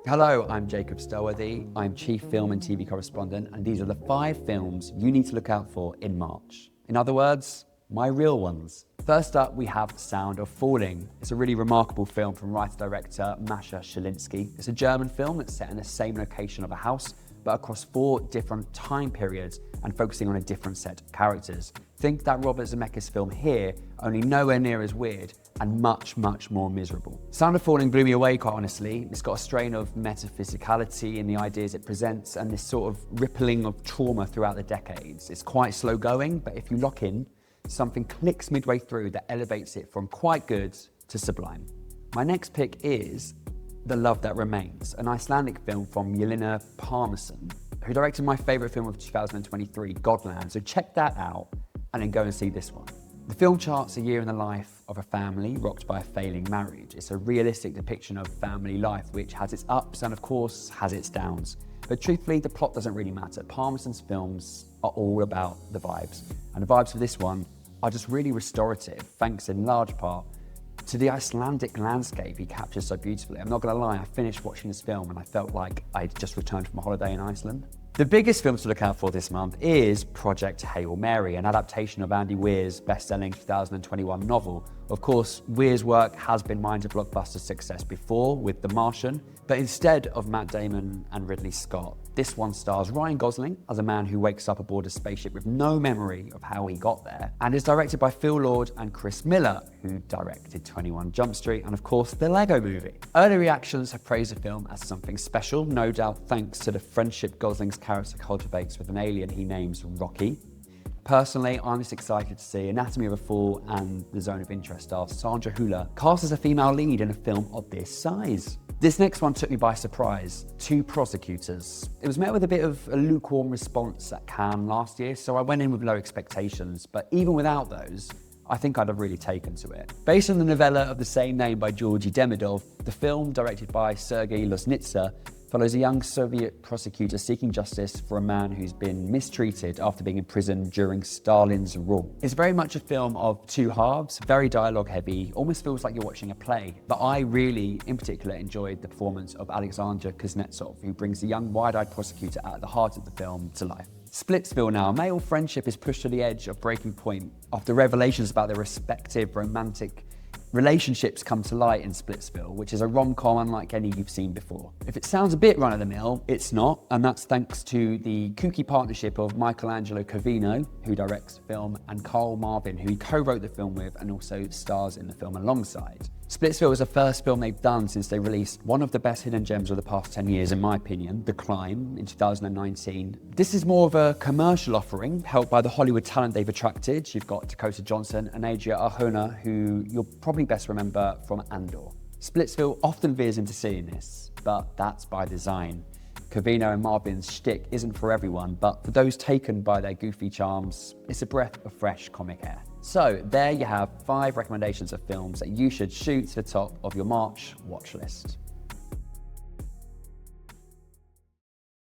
Hello, I'm Jacob Stolworthy. I'm Chief Film and TV Correspondent, and these are the 5 films you need to look out for in March. In other words, my real ones. First up, we have Sound of Falling. It's a really remarkable film from writer-director Masha Shilinsky. It's a German film that's set in the same location of a house, but across 4 different time periods and focusing on a different set of characters. Think that Robert Zemeckis film here, only nowhere near as weird and much, much more miserable. Sound of Falling blew me away, quite honestly. It's got a strain of metaphysicality in the ideas it presents and this sort of rippling of trauma throughout the decades. It's quite slow going, but if you lock in, something clicks midway through that elevates it from quite good to sublime. My next pick is The Love That Remains, an Icelandic film from Jelena Parmesan, who directed my favourite film of 2023, Godland. So check that out and then go and see this one. The film charts a year in the life of a family rocked by a failing marriage. It's a realistic depiction of family life, which has its ups and of course has its downs. But truthfully, the plot doesn't really matter. Parmesan's films are all about the vibes. And the vibes for this one are just really restorative, thanks in large part to the Icelandic landscape he captures so beautifully. I'm not gonna lie, I finished watching this film and I felt like I'd just returned from a holiday in Iceland. The biggest film to look out for this month is Project Hail Mary, an adaptation of Andy Weir's best-selling 2021 novel. Of course, Weir's work has been mined to blockbuster success before with The Martian, but instead of Matt Damon and Ridley Scott, this one stars Ryan Gosling as a man who wakes up aboard a spaceship with no memory of how he got there, and is directed by Phil Lord and Chris Miller, who directed 21 Jump Street and of course the Lego Movie. Early reactions have praised the film as something special, no doubt thanks to the friendship Gosling's character cultivates with an alien he names Rocky. Personally, I'm just excited to see Anatomy of a Fall and The Zone of Interest star Sandra Hüller cast as a female lead in a film of this size. This next one took me by surprise, Two Prosecutors. It was met with a bit of a lukewarm response at Cannes last year, so I went in with low expectations, but even without those, I think I'd have really taken to it. Based on the novella of the same name by Georgy Demidov, the film, directed by Sergei Loznitsa, follows a young Soviet prosecutor seeking justice for a man who's been mistreated after being imprisoned during Stalin's rule. It's very much a film of 2 halves, very dialogue heavy, almost feels like you're watching a play. But I really, in particular, enjoyed the performance of Alexander Kuznetsov, who brings the young wide-eyed prosecutor at the heart of the film to life. Splitsville now. Male friendship is pushed to the edge of breaking point after revelations about their respective romantic relationships come to light in Splitsville, which is a rom-com unlike any you've seen before. If it sounds a bit run-of-the-mill, it's not, and that's thanks to the kooky partnership of Michelangelo Covino, who directs the film, and Carl Marvin, who he co-wrote the film with and also stars in the film alongside. Splitsville was the first film they've done since they released one of the best hidden gems of the past 10 years, in my opinion, The Climb, in 2019. This is more of a commercial offering, helped by the Hollywood talent they've attracted. You've got Dakota Johnson and Adria Arjona, who you'll probably best remember from Andor. Splitsville often veers into silliness, but that's by design. Covino and Marvin's shtick isn't for everyone, but for those taken by their goofy charms, it's a breath of fresh comic air. So there you have 5 recommendations of films that you should shoot to the top of your March watch list.